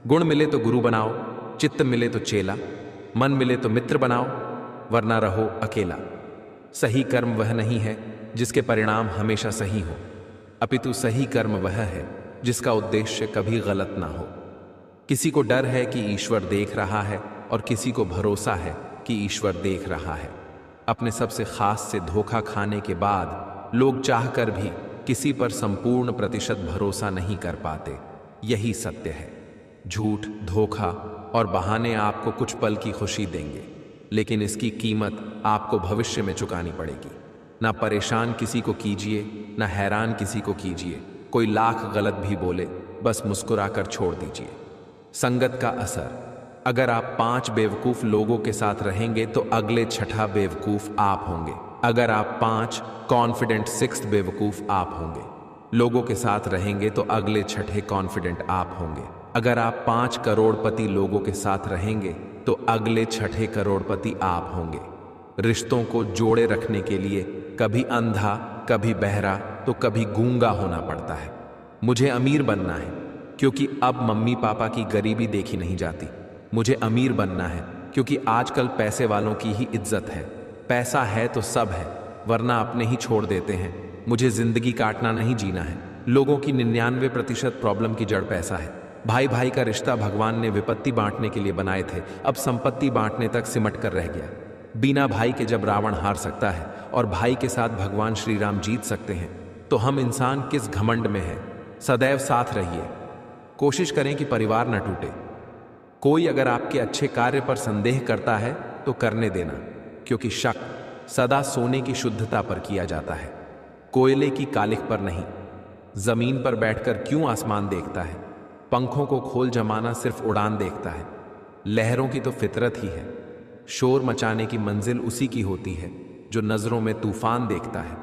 गुण मिले तो गुरु बनाओ, चित्त मिले तो चेला, मन मिले तो मित्र बनाओ, वरना रहो अकेला। सही कर्म वह नहीं है जिसके परिणाम हमेशा सही हो, अपितु सही कर्म वह है जिसका उद्देश्य कभी गलत ना हो। किसी को डर है कि ईश्वर देख रहा है और किसी को भरोसा है कि ईश्वर देख रहा है। अपने सबसे खास से धोखा खाने के बाद लोग चाहकर भी किसी पर संपूर्ण प्रतिशत भरोसा नहीं कर पाते। यही सत्य है। झूठ, धोखा और बहाने आपको कुछ पल की खुशी देंगे, लेकिन इसकी कीमत आपको भविष्य में चुकानी पड़ेगी। ना परेशान किसी को कीजिए, ना हैरान किसी को कीजिए। कोई लाख गलत भी बोले, बस मुस्कुराकर छोड़ दीजिए। संगत का असर। अगर आप 5 बेवकूफ लोगों के साथ रहेंगे तो अगले 6ठा बेवकूफ आप होंगे। अगर आप 5 कॉन्फिडेंट 6th बेवकूफ आप होंगे। लोगों के साथ रहेंगे तो अगले 6ठे कॉन्फिडेंट आप होंगे। अगर आप 5 करोड़पति लोगों के साथ रहेंगे तो अगले 6ठे करोड़पति आप होंगे। रिश्तों को जोड़े रखने के लिए कभी अंधा, कभी बहरा तो कभी गूंगा होना पड़ता है। मुझे अमीर बनना है क्योंकि अब मम्मी पापा की गरीबी देखी नहीं जाती। मुझे अमीर बनना है क्योंकि आजकल पैसे वालों की ही इज्जत है। पैसा है तो सब है, वरना अपने ही छोड़ देते हैं। मुझे जिंदगी काटना नहीं, जीना है। लोगों की 99% प्रॉब्लम की जड़ पैसा है। भाई भाई का रिश्ता भगवान ने विपत्ति बांटने के लिए बनाए थे, अब संपत्ति बांटने तक सिमट कर रह गया। बिना भाई के जब रावण हार सकता है और भाई के साथ भगवान श्री राम जीत सकते हैं, तो हम इंसान किस घमंड में है। सदैव साथ रहिए। कोशिश करें कि परिवार न टूटे। कोई अगर आपके अच्छे कार्य पर संदेह करता है तो करने देना, क्योंकि शक सदा सोने की शुद्धता पर किया जाता है, कोयले की कालिख पर नहीं। जमीन पर बैठकर क्यों आसमान देखता है? पंखों को खोल जमाना सिर्फ उड़ान देखता है। लहरों की तो फितरत ही है। शोर मचाने की मंजिल उसी की होती है जो नजरों में तूफान देखता है।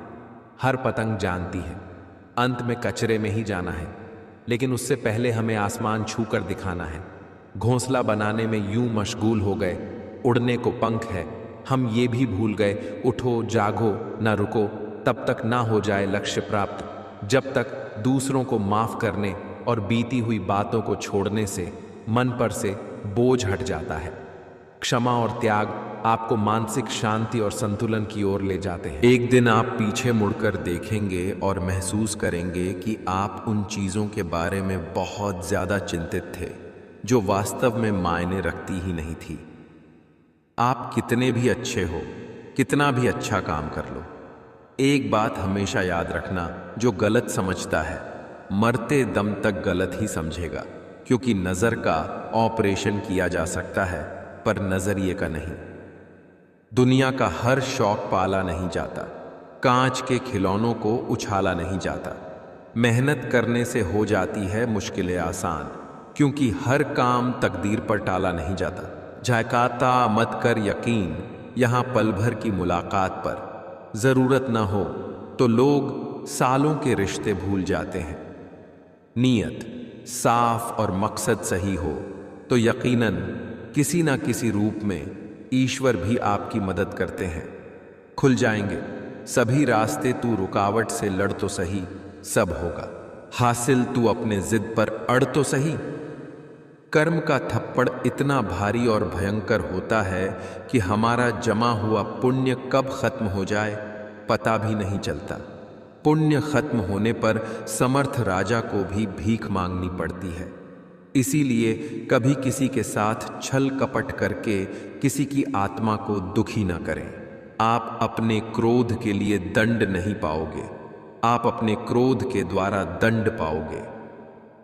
हर पतंग जानती है अंत में कचरे में ही जाना है, लेकिन उससे पहले हमें आसमान छूकर दिखाना है। घोंसला बनाने में यूं मशगूल हो गए, उड़ने को पंख है, हम ये भी भूल गए। उठो जागो ना रुको, तब तक ना हो जाए लक्ष्य प्राप्त। जब तक दूसरों को माफ करने और बीती हुई बातों को छोड़ने से मन पर से बोझ हट जाता है। क्षमा और त्याग आपको मानसिक शांति और संतुलन की ओर ले जाते हैं। एक दिन आप पीछे मुड़कर देखेंगे और महसूस करेंगे कि आप उन चीज़ों के बारे में बहुत ज़्यादा चिंतित थे जो वास्तव में मायने रखती ही नहीं थी। आप कितने भी अच्छे हो, कितना भी अच्छा काम कर लो, एक बात हमेशा याद रखना, जो गलत समझता है मरते दम तक गलत ही समझेगा, क्योंकि नज़र का ऑपरेशन किया जा सकता है पर नज़रिए का नहीं। दुनिया का हर शौक पाला नहीं जाता, कांच के खिलौनों को उछाला नहीं जाता। मेहनत करने से हो जाती है मुश्किलें आसान, क्योंकि हर काम तकदीर पर टाला नहीं जाता। झकाता मत कर यकीन यहाँ पल भर की मुलाकात पर, ज़रूरत ना हो तो लोग सालों के रिश्ते भूल जाते हैं। नीयत साफ और मकसद सही हो तो यकीनन किसी ना किसी रूप में ईश्वर भी आपकी मदद करते हैं। खुल जाएंगे सभी रास्ते, तू रुकावट से लड़ तो सही, सब होगा हासिल, तू अपने जिद पर अड़ तो सही। कर्म का थप्पड़ इतना भारी और भयंकर होता है कि हमारा जमा हुआ पुण्य कब खत्म हो जाए पता भी नहीं चलता। पुण्य खत्म होने पर समर्थ राजा को भी भीख मांगनी पड़ती है। इसीलिए कभी किसी के साथ छल कपट करके किसी की आत्मा को दुखी न करें। आप अपने क्रोध के लिए दंड नहीं पाओगे, आप अपने क्रोध के द्वारा दंड पाओगे।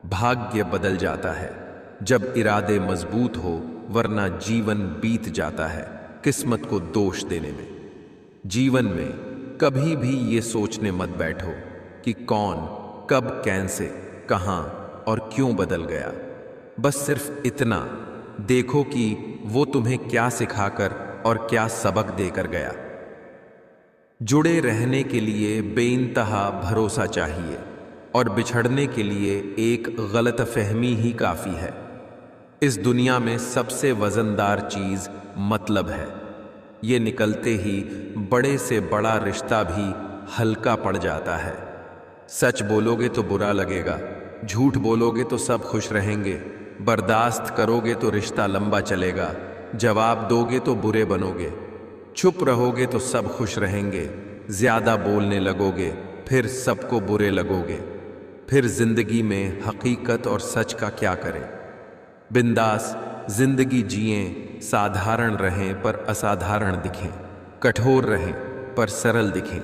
भाग्य बदल जाता है जब इरादे मजबूत हो, वरना जीवन बीत जाता है किस्मत को दोष देने में। जीवन में कभी भी ये सोचने मत बैठो कि कौन कब कैसे कहां और क्यों बदल गया। बस सिर्फ इतना देखो कि वो तुम्हें क्या सिखाकर और क्या सबक देकर गया। जुड़े रहने के लिए बेइंतहा भरोसा चाहिए और बिछड़ने के लिए एक गलतफहमी ही काफ़ी है। इस दुनिया में सबसे वजनदार चीज़ मतलब है। ये निकलते ही बड़े से बड़ा रिश्ता भी हल्का पड़ जाता है। सच बोलोगे तो बुरा लगेगा, झूठ बोलोगे तो सब खुश रहेंगे, बर्दाश्त करोगे तो रिश्ता लंबा चलेगा, जवाब दोगे तो बुरे बनोगे, चुप रहोगे तो सब खुश रहेंगे, ज्यादा बोलने लगोगे फिर सबको बुरे लगोगे। फिर जिंदगी में हकीकत और सच का क्या करें? बिंदास जिंदगी जिएं, साधारण रहें पर असाधारण दिखें, कठोर रहें पर सरल दिखें,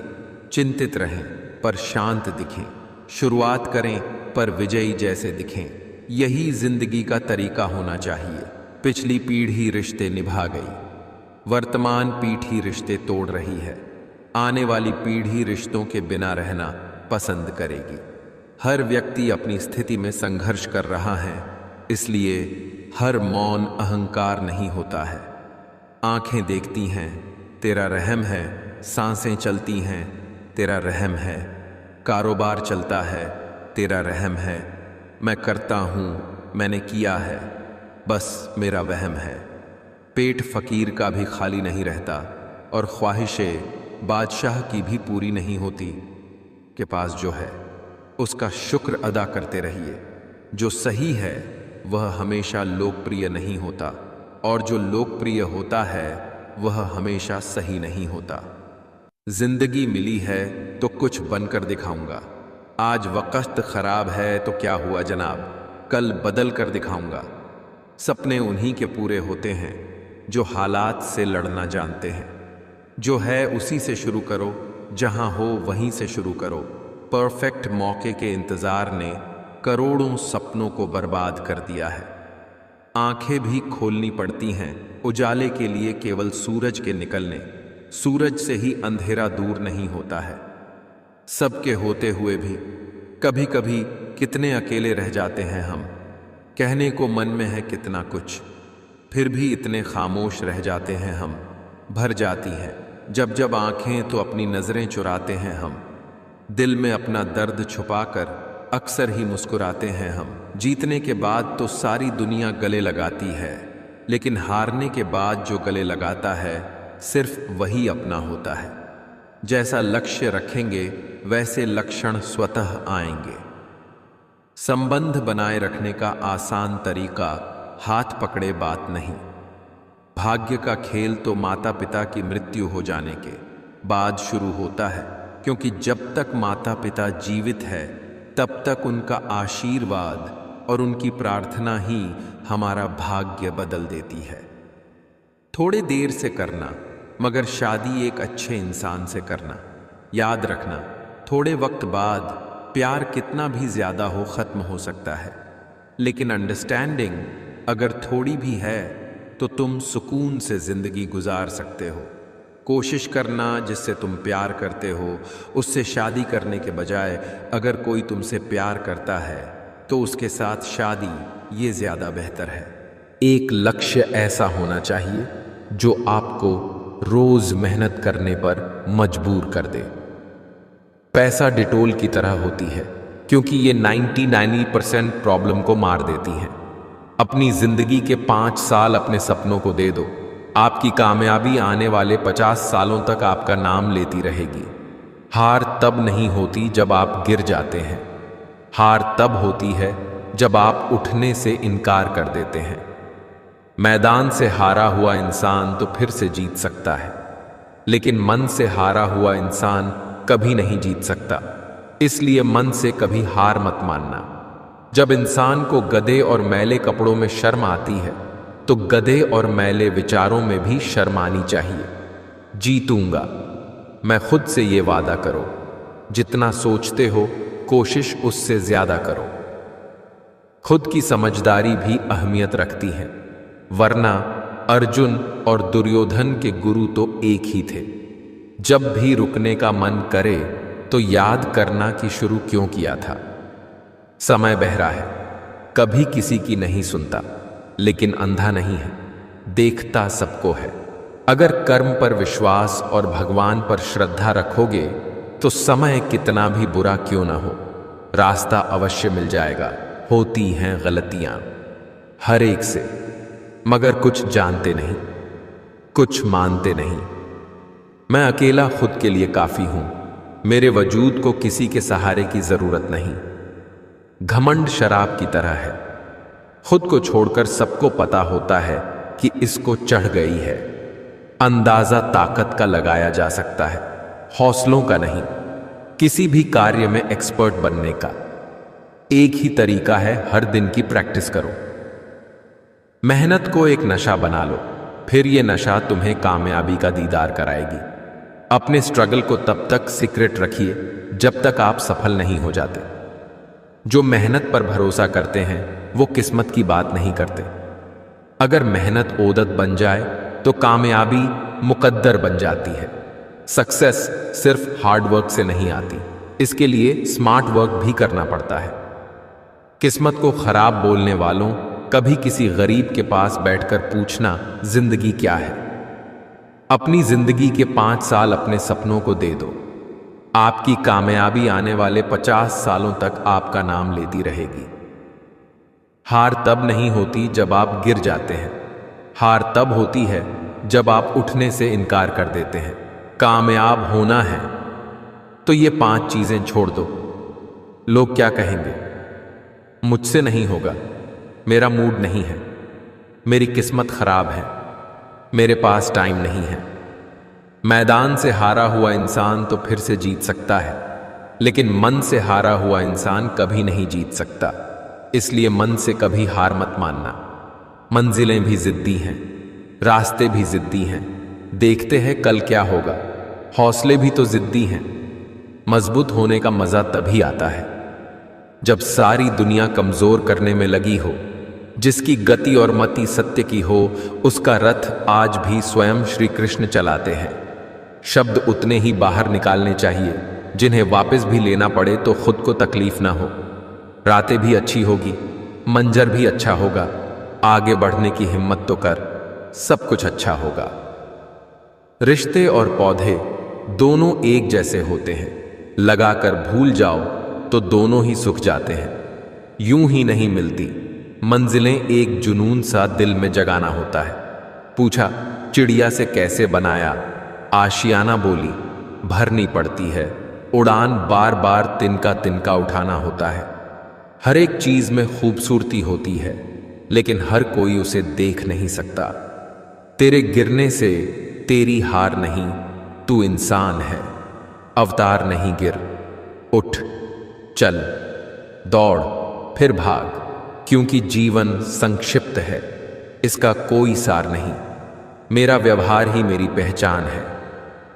चिंतित रहें पर शांत दिखें, शुरुआत करें पर विजयी जैसे दिखें। यही जिंदगी का तरीका होना चाहिए। पिछली पीढ़ी रिश्ते निभा गई, वर्तमान पीढ़ी रिश्ते तोड़ रही है, आने वाली पीढ़ी रिश्तों के बिना रहना पसंद करेगी। हर व्यक्ति अपनी स्थिति में संघर्ष कर रहा है, इसलिए हर मौन अहंकार नहीं होता है। आंखें देखती हैं, तेरा रहम है, सांसें चलती हैं, तेरा रहम है, कारोबार चलता है, तेरा रहम है, मैं करता हूँ, मैंने किया है, बस मेरा वहम है। पेट फकीर का भी खाली नहीं रहता और ख्वाहिशें बादशाह की भी पूरी नहीं होती। के पास जो है उसका शुक्र अदा करते रहिए। जो सही है वह हमेशा लोकप्रिय नहीं होता और जो लोकप्रिय होता है वह हमेशा सही नहीं होता। जिंदगी मिली है तो कुछ बनकर दिखाऊंगा। आज वक्त खराब है तो क्या हुआ जनाब, कल बदल कर दिखाऊंगा। सपने उन्हीं के पूरे होते हैं जो हालात से लड़ना जानते हैं। जो है उसी से शुरू करो, जहां हो वहीं से शुरू करो। परफेक्ट मौके के इंतजार ने करोड़ों सपनों को बर्बाद कर दिया है। आंखें भी खोलनी पड़ती हैं उजाले के लिए, केवल सूरज के निकलने। सूरज से ही अंधेरा दूर नहीं होता है। सबके होते हुए भी कभी कभी कितने अकेले रह जाते हैं हम। कहने को मन में है कितना कुछ, फिर भी इतने खामोश रह जाते हैं हम। भर जाती हैं जब जब आंखें तो अपनी नजरें चुराते हैं हम। दिल में अपना दर्द छुपाकर अक्सर ही मुस्कुराते हैं हम। जीतने के बाद तो सारी दुनिया गले लगाती है, लेकिन हारने के बाद जो गले लगाता है सिर्फ वही अपना होता है। जैसा लक्ष्य रखेंगे वैसे लक्षण स्वतः आएंगे। संबंध बनाए रखने का आसान तरीका हाथ पकड़े बात नहीं। भाग्य का खेल तो माता पिता की मृत्यु हो जाने के बाद शुरू होता है, क्योंकि जब तक माता पिता जीवित है तब तक उनका आशीर्वाद और उनकी प्रार्थना ही हमारा भाग्य बदल देती है। थोड़े देर से करना, मगर शादी एक अच्छे इंसान से करना। याद रखना, थोड़े वक्त बाद प्यार कितना भी ज्यादा हो खत्म हो सकता है, लेकिन अंडरस्टैंडिंग अगर थोड़ी भी है तो तुम सुकून से जिंदगी गुजार सकते हो। कोशिश करना जिससे तुम प्यार करते हो उससे शादी करने के बजाय अगर कोई तुमसे प्यार करता है तो उसके साथ शादी, ये ज्यादा बेहतर है। एक लक्ष्य ऐसा होना चाहिए जो आपको रोज मेहनत करने पर मजबूर कर दे। पैसा डिटोल की तरह होती है, क्योंकि ये 99% प्रॉब्लम को मार देती है। अपनी जिंदगी के 5 साल अपने सपनों को दे दो, आपकी कामयाबी आने वाले 50 सालों तक आपका नाम लेती रहेगी। हार तब नहीं होती जब आप गिर जाते हैं, हार तब होती है जब आप उठने से इनकार कर देते हैं। मैदान से हारा हुआ इंसान तो फिर से जीत सकता है, लेकिन मन से हारा हुआ इंसान कभी नहीं जीत सकता। इसलिए मन से कभी हार मत मानना। जब इंसान को गधे और मैले कपड़ों में शर्म आती है तो गधे और मैले विचारों में भी शर्म आनी चाहिए। जीतूंगा, मैं खुद से ये वादा करो। जितना सोचते हो कोशिश उससे ज्यादा करो। खुद की समझदारी भी अहमियत रखती है, वरना अर्जुन और दुर्योधन के गुरु तो एक ही थे। जब भी रुकने का मन करे तो याद करना कि शुरू क्यों किया था। समय बहरा है, कभी किसी की नहीं सुनता, लेकिन अंधा नहीं है, देखता सबको है। अगर कर्म पर विश्वास और भगवान पर श्रद्धा रखोगे तो समय कितना भी बुरा क्यों ना हो, रास्ता अवश्य मिल जाएगा। होती हैं गलतियां हर एक से, मगर कुछ जानते नहीं, कुछ मानते नहीं। मैं अकेला खुद के लिए काफी हूं, मेरे वजूद को किसी के सहारे की जरूरत नहीं। घमंड शराब की तरह है, खुद को छोड़कर सबको पता होता है कि इसको चढ़ गई है। अंदाजा ताकत का लगाया जा सकता है, हौसलों का नहीं। किसी भी कार्य में एक्सपर्ट बनने का एक ही तरीका है, हर दिन की प्रैक्टिस करो। मेहनत को एक नशा बना लो, फिर यह नशा तुम्हें कामयाबी का दीदार कराएगी। अपने स्ट्रगल को तब तक सीक्रेट रखिए जब तक आप सफल नहीं हो जाते। जो मेहनत पर भरोसा करते हैं वो किस्मत की बात नहीं करते। अगर मेहनत ओदत बन जाए तो कामयाबी मुकद्दर बन जाती है। सक्सेस सिर्फ हार्ड वर्क से नहीं आती, इसके लिए स्मार्ट वर्क भी करना पड़ता है। किस्मत को खराब बोलने वालों कभी किसी गरीब के पास बैठकर पूछना जिंदगी क्या है। अपनी जिंदगी के 5 साल अपने सपनों को दे दो। आपकी कामयाबी आने वाले 50 सालों तक आपका नाम लेती रहेगी। हार तब नहीं होती जब आप गिर जाते हैं, हार तब होती है जब आप उठने से इनकार कर देते हैं। कामयाब होना है तो ये 5 चीजें छोड़ दो। लोग क्या कहेंगे? मुझसे नहीं होगा, मेरा मूड नहीं है, मेरी किस्मत खराब है, मेरे पास टाइम नहीं है। मैदान से हारा हुआ इंसान तो फिर से जीत सकता है, लेकिन मन से हारा हुआ इंसान कभी नहीं जीत सकता। इसलिए मन से कभी हार मत मानना। मंजिलें भी जिद्दी हैं, रास्ते भी जिद्दी हैं, देखते हैं कल क्या होगा। हौसले भी तो जिद्दी हैं। मजबूत होने का मजा तभी आता है जब सारी दुनिया कमजोर करने में लगी हो। जिसकी गति और मति सत्य की हो, उसका रथ आज भी स्वयं श्री कृष्ण चलाते हैं। शब्द उतने ही बाहर निकालने चाहिए जिन्हें वापस भी लेना पड़े तो खुद को तकलीफ ना हो। रातें भी अच्छी होगी, मंजर भी अच्छा होगा। आगे बढ़ने की हिम्मत तो कर, सब कुछ अच्छा होगा। रिश्ते और पौधे दोनों एक जैसे होते हैं, लगाकर भूल जाओ तो दोनों ही सूख जाते हैं। यूं ही नहीं मिलती मंजिलें, एक जुनून सा दिल में जगाना होता है। पूछा चिड़िया से कैसे बनाया, आशियाना बोली भरनी पड़ती है। उड़ान बार बार तिनका तिनका उठाना होता है। हर एक चीज में खूबसूरती होती है, लेकिन हर कोई उसे देख नहीं सकता। तेरे गिरने से तेरी हार नहीं, तू इंसान है। अवतार नहीं गिर, उठ, चल, दौड़, फिर भाग, क्योंकि जीवन संक्षिप्त है, इसका कोई सार नहीं। मेरा व्यवहार ही मेरी पहचान है,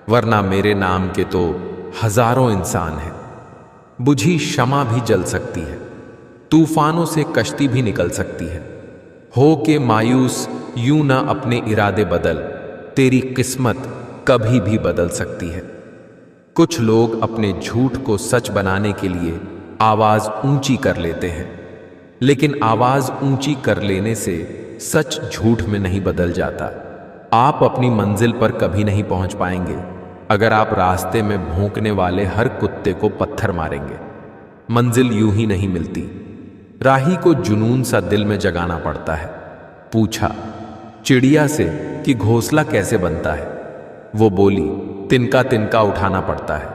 वरना मेरे नाम के तो हजारों इंसान हैं। बुझी शमा भी जल सकती है, तूफानों से कश्ती भी निकल सकती है। हो के मायूस यूं ना अपने इरादे बदल, तेरी किस्मत कभी भी बदल सकती है। कुछ लोग अपने झूठ को सच बनाने के लिए आवाज ऊंची कर लेते हैं, लेकिन आवाज ऊंची कर लेने से सच झूठ में नहीं बदल जाता। आप अपनी मंजिल पर कभी नहीं पहुंच पाएंगे अगर आप रास्ते में भौंकने वाले हर कुत्ते को पत्थर मारेंगे। मंजिल यूं ही नहीं मिलती, राही को जुनून सा दिल में जगाना पड़ता है। पूछा चिड़िया से कि घोंसला कैसे बनता है, वो बोली तिनका तिनका उठाना पड़ता है।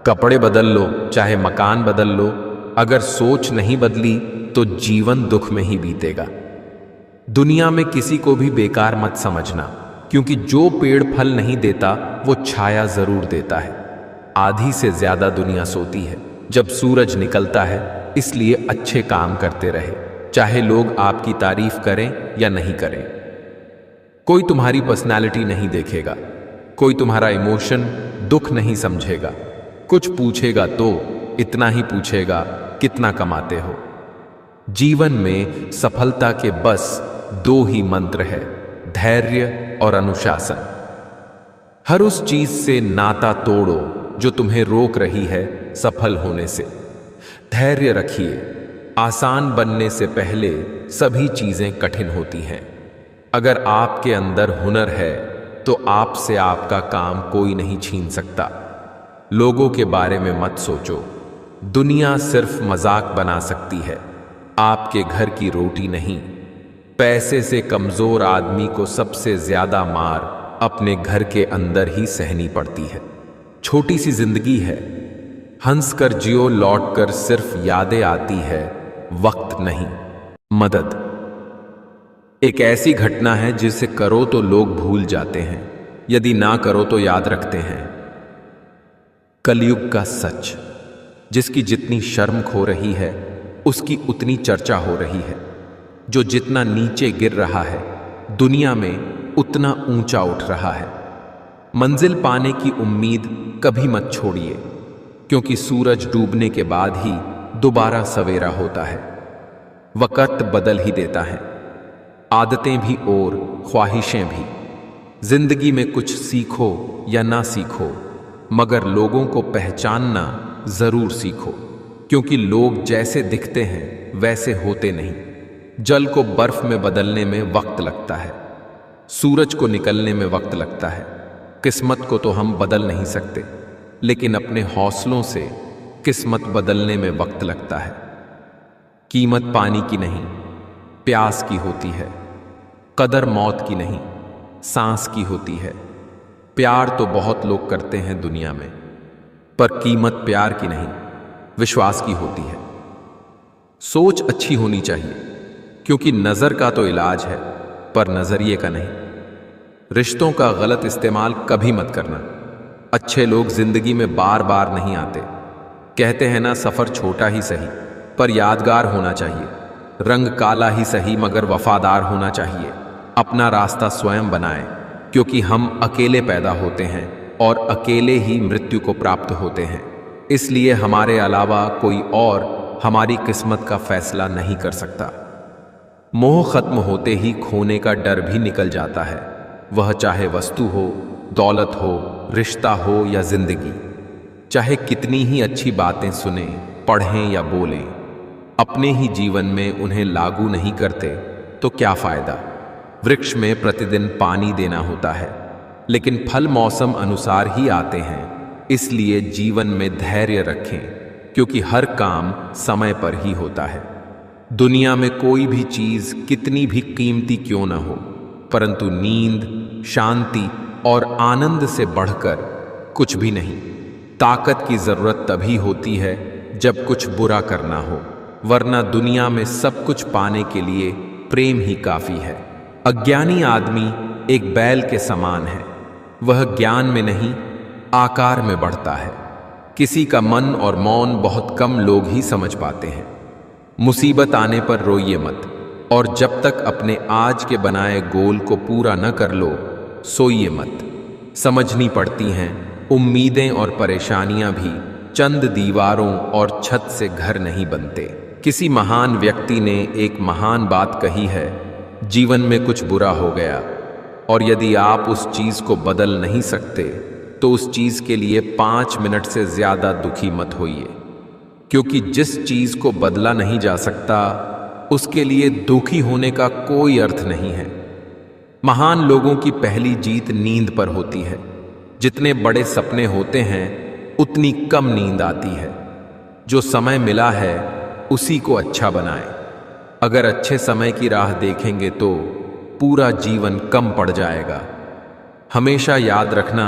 कपड़े बदल लो, चाहे मकान बदल लो, अगर सोच नहीं बदली तो जीवन दुख में ही बीतेगा। दुनिया में किसी को भी बेकार मत समझना, क्योंकि जो पेड़ फल नहीं देता वो छाया जरूर देता है। आधी से ज्यादा दुनिया सोती है जब सूरज निकलता है, इसलिए अच्छे काम करते रहे, चाहे लोग आपकी तारीफ करें या नहीं करें। कोई तुम्हारी पर्सनालिटी नहीं देखेगा, कोई तुम्हारा इमोशन दुख नहीं समझेगा। कुछ पूछेगा तो इतना ही पूछेगा कितना कमाते हो। जीवन में सफलता के बस 2 ही मंत्र है, धैर्य और अनुशासन। हर उस चीज से नाता तोड़ो जो तुम्हें रोक रही है सफल होने से। धैर्य रखिए, आसान बनने से पहले सभी चीजें कठिन होती हैं। अगर आपके अंदर हुनर है तो आपसे आपका काम कोई नहीं छीन सकता। लोगों के बारे में मत सोचो, दुनिया सिर्फ मजाक बना सकती है, आपके घर की रोटी नहीं। पैसे से कमजोर आदमी को सबसे ज्यादा मार अपने घर के अंदर ही सहनी पड़ती है। छोटी सी जिंदगी है, हंस कर जियो, लौट कर सिर्फ यादें आती है, वक्त नहीं। मदद एक ऐसी घटना है जिसे करो तो लोग भूल जाते हैं, यदि ना करो तो याद रखते हैं। कलयुग का सच, जिसकी जितनी शर्म खो रही है उसकी उतनी चर्चा हो रही है। जो जितना नीचे गिर रहा है दुनिया में उतना ऊंचा उठ रहा है। मंजिल पाने की उम्मीद कभी मत छोड़िए, क्योंकि सूरज डूबने के बाद ही दोबारा सवेरा होता है। वक्त बदल ही देता है, आदतें भी और ख्वाहिशें भी। जिंदगी में कुछ सीखो या ना सीखो, मगर लोगों को पहचानना जरूर सीखो, क्योंकि लोग जैसे दिखते हैं वैसे होते नहीं। जल को बर्फ में बदलने में वक्त लगता है, सूरज को निकलने में वक्त लगता है। किस्मत को तो हम बदल नहीं सकते, लेकिन अपने हौसलों से किस्मत बदलने में वक्त लगता है। कीमत पानी की नहीं, प्यास की होती है। कदर मौत की नहीं, सांस की होती है। प्यार तो बहुत लोग करते हैं दुनिया में, पर कीमत प्यार की नहीं, विश्वास की होती है। सोच अच्छी होनी चाहिए, क्योंकि नजर का तो इलाज है, पर नजरिए का नहीं। रिश्तों का गलत इस्तेमाल कभी मत करना। अच्छे लोग जिंदगी में बार बार नहीं आते। कहते हैं ना, सफर छोटा ही सही पर यादगार होना चाहिए। रंग काला ही सही मगर वफादार होना चाहिए। अपना रास्ता स्वयं बनाएं, क्योंकि हम अकेले पैदा होते हैं और अकेले ही मृत्यु को प्राप्त होते हैं। इसलिए हमारे अलावा कोई और हमारी किस्मत का फैसला नहीं कर सकता। मोह खत्म होते ही खोने का डर भी निकल जाता है, वह चाहे वस्तु हो, दौलत हो, रिश्ता हो या जिंदगी। चाहे कितनी ही अच्छी बातें सुने, पढ़ें या बोलें, अपने ही जीवन में उन्हें लागू नहीं करते तो क्या फायदा। वृक्ष में प्रतिदिन पानी देना होता है, लेकिन फल मौसम अनुसार ही आते हैं। इसलिए जीवन में धैर्य रखें, क्योंकि हर काम समय पर ही होता है। दुनिया में कोई भी चीज कितनी भी कीमती क्यों ना हो, परंतु नींद, शांति और आनंद से बढ़कर कुछ भी नहीं। ताकत की जरूरत तभी होती है जब कुछ बुरा करना हो, वरना दुनिया में सब कुछ पाने के लिए प्रेम ही काफी है। अज्ञानी आदमी एक बैल के समान है, वह ज्ञान में नहीं आकार में बढ़ता है। किसी का मन और मौन बहुत कम लोग ही समझ पाते हैं। मुसीबत आने पर रोइए मत, और जब तक अपने आज के बनाए गोल को पूरा न कर लो सोइए मत। समझनी पड़ती हैं उम्मीदें और परेशानियां भी चंद दीवारों और छत से घर नहीं बनते। किसी महान व्यक्ति ने एक महान बात कही है, जीवन में कुछ बुरा हो गया और यदि आप उस चीज को बदल नहीं सकते तो उस चीज के लिए 5 मिनट से ज्यादा दुखी मत होइए, क्योंकि जिस चीज को बदला नहीं जा सकता उसके लिए दुखी होने का कोई अर्थ नहीं है। महान लोगों की पहली जीत नींद पर होती है। जितने बड़े सपने होते हैं उतनी कम नींद आती है। जो समय मिला है उसी को अच्छा बनाएं। अगर अच्छे समय की राह देखेंगे तो पूरा जीवन कम पड़ जाएगा। हमेशा याद रखना,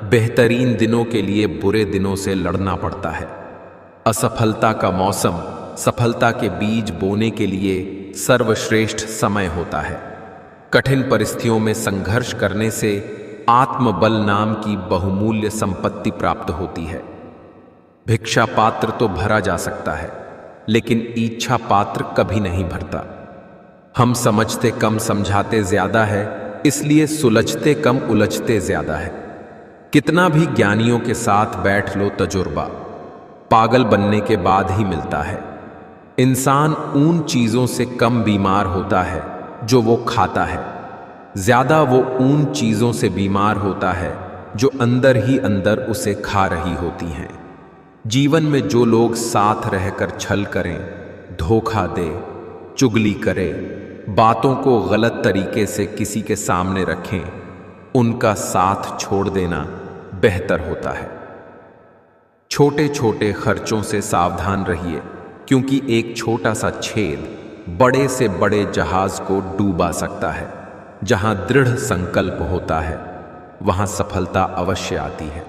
बेहतरीन दिनों के लिए बुरे दिनों से लड़ना पड़ता है। असफलता का मौसम सफलता के बीज बोने के लिए सर्वश्रेष्ठ समय होता है। कठिन परिस्थितियों में संघर्ष करने से आत्मबल नाम की बहुमूल्य संपत्ति प्राप्त होती है। भिक्षा पात्र तो भरा जा सकता है, लेकिन इच्छा पात्र कभी नहीं भरता। हम समझते कम समझाते ज्यादा है, इसलिए सुलझते कम उलझते ज्यादा है। कितना भी ज्ञानियों के साथ बैठ लो, तजुर्बा पागल बनने के बाद ही मिलता है। इंसान उन चीजों से कम बीमार होता है जो वो खाता है, ज्यादा वो उन चीजों से बीमार होता है जो अंदर ही अंदर उसे खा रही होती हैं। जीवन में जो लोग साथ रहकर छल करें, धोखा दे, चुगली करें, बातों को गलत तरीके से किसी के सामने रखें, उनका साथ छोड़ देना बेहतर होता है। छोटे छोटे खर्चों से सावधान रहिए, क्योंकि एक छोटा सा छेद बड़े से बड़े जहाज को डूबा सकता है। जहां दृढ़ संकल्प होता है वहां सफलता अवश्य आती है।